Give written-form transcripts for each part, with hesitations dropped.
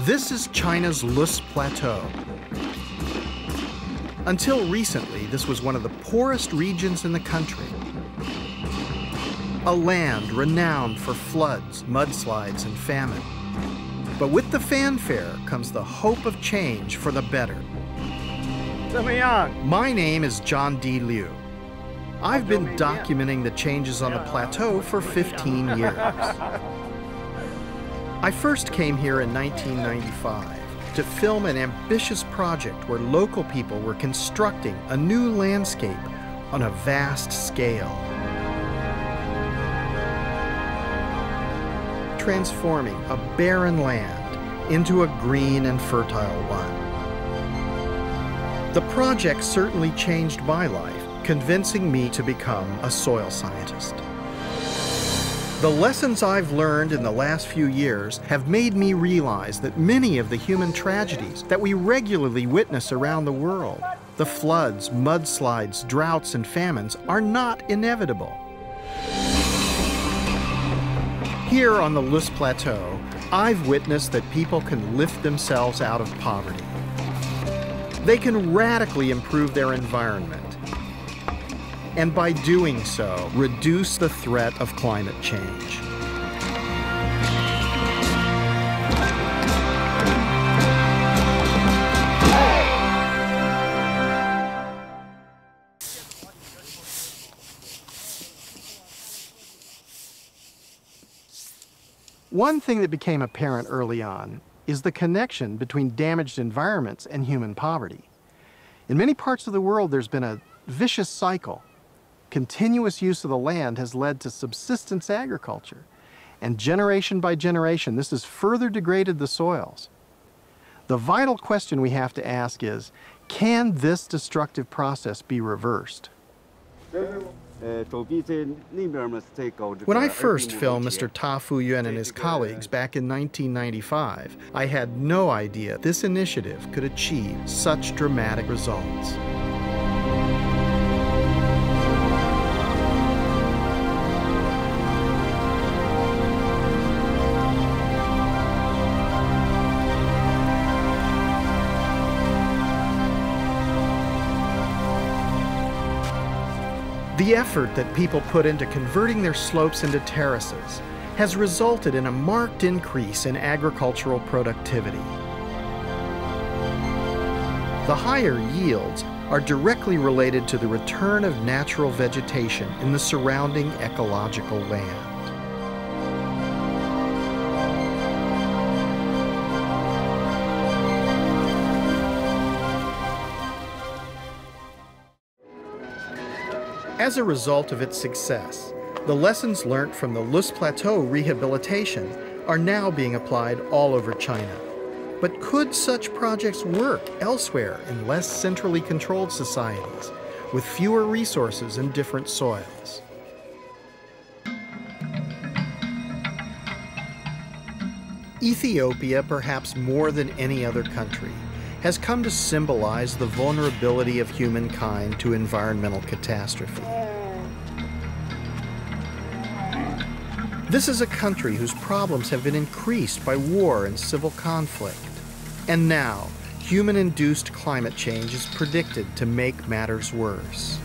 This is China's Lus Plateau. Until recently, this was one of the poorest regions in the country. A land renowned for floods, mudslides, and famine. But with the fanfare comes the hope of change for the better. My name is John D. Liu. I've been documenting the changes on the plateau for 15 years. I first came here in 1995 to film an ambitious project where local people were constructing a new landscape on a vast scale, transforming a barren land into a green and fertile one. The project certainly changed my life, convincing me to become a soil scientist. The lessons I've learned in the last few years have made me realize that many of the human tragedies that we regularly witness around the world, the floods, mudslides, droughts, and famines, are not inevitable. Here on the Lus Plateau, I've witnessed that people can lift themselves out of poverty. They can radically improve their environment, and by doing so, reduce the threat of climate change. One thing that became apparent early on is the connection between damaged environments and human poverty. In many parts of the world, there's been a vicious cycle. Continuous use of the land has led to subsistence agriculture, and generation by generation, this has further degraded the soils. The vital question we have to ask is, can this destructive process be reversed? When I first filmed Mr. Ta Fuyuan and his colleagues back in 1995, I had no idea this initiative could achieve such dramatic results. The effort that people put into converting their slopes into terraces has resulted in a marked increase in agricultural productivity. The higher yields are directly related to the return of natural vegetation in the surrounding ecological land. As a result of its success, the lessons learned from the Lus Plateau rehabilitation are now being applied all over China. But could such projects work elsewhere in less centrally controlled societies, with fewer resources and different soils? Ethiopia, perhaps more than any other country, has come to symbolize the vulnerability of humankind to environmental catastrophe. This is a country whose problems have been increased by war and civil conflict. And now, human-induced climate change is predicted to make matters worse.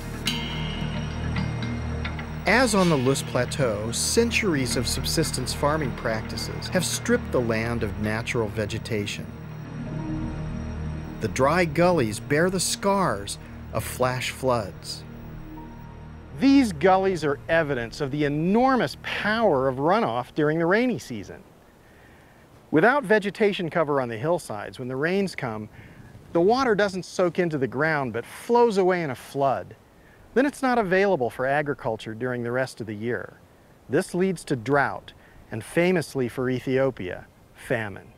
As on the Lus Plateau, centuries of subsistence farming practices have stripped the land of natural vegetation. The dry gullies bear the scars of flash floods. These gullies are evidence of the enormous power of runoff during the rainy season. Without vegetation cover on the hillsides, when the rains come, the water doesn't soak into the ground but flows away in a flood. Then it's not available for agriculture during the rest of the year. This leads to drought, and famously for Ethiopia, famine.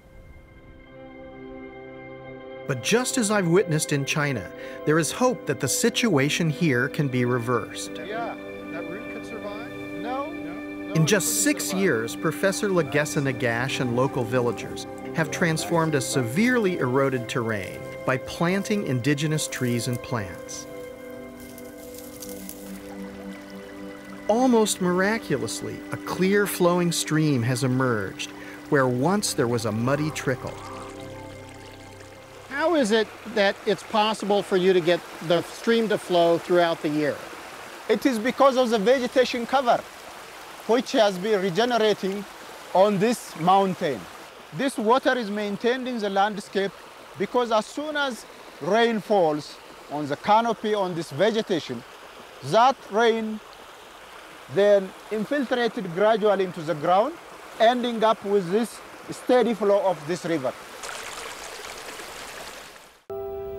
But just as I've witnessed in China, there is hope that the situation here can be reversed. Yeah, that root could survive? No. In just 6 years, Professor Legessa Nagash and local villagers have transformed a severely eroded terrain by planting indigenous trees and plants. Almost miraculously, a clear flowing stream has emerged where once there was a muddy trickle. How is it that it's possible for you to get the stream to flow throughout the year? It is because of the vegetation cover, which has been regenerating on this mountain. This water is maintained in the landscape because as soon as rain falls on the canopy, on this vegetation, that rain then infiltrated gradually into the ground, ending up with this steady flow of this river.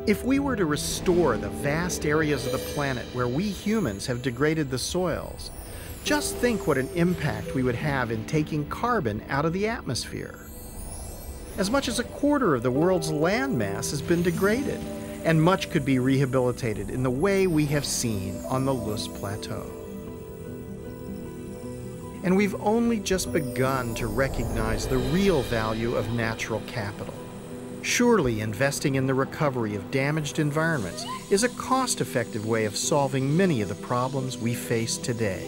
If we were to restore the vast areas of the planet where we humans have degraded the soils, just think what an impact we would have in taking carbon out of the atmosphere. As much as a quarter of the world's land mass has been degraded, and much could be rehabilitated in the way we have seen on the Loess Plateau. And we've only just begun to recognize the real value of natural capital. Surely investing in the recovery of damaged environments is a cost-effective way of solving many of the problems we face today.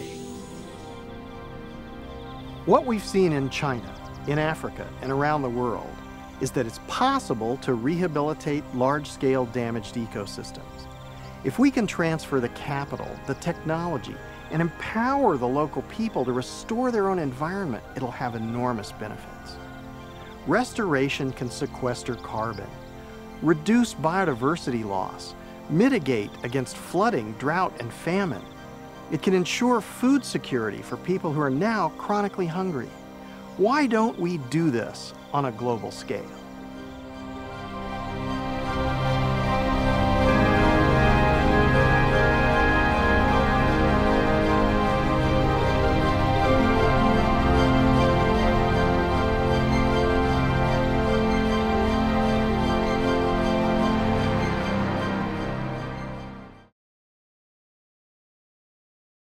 What we've seen in China, in Africa, and around the world is that it's possible to rehabilitate large-scale damaged ecosystems. If we can transfer the capital, the technology, and empower the local people to restore their own environment, it'll have enormous benefits. Restoration can sequester carbon, reduce biodiversity loss, mitigate against flooding, drought, and famine. It can ensure food security for people who are now chronically hungry. Why don't we do this on a global scale?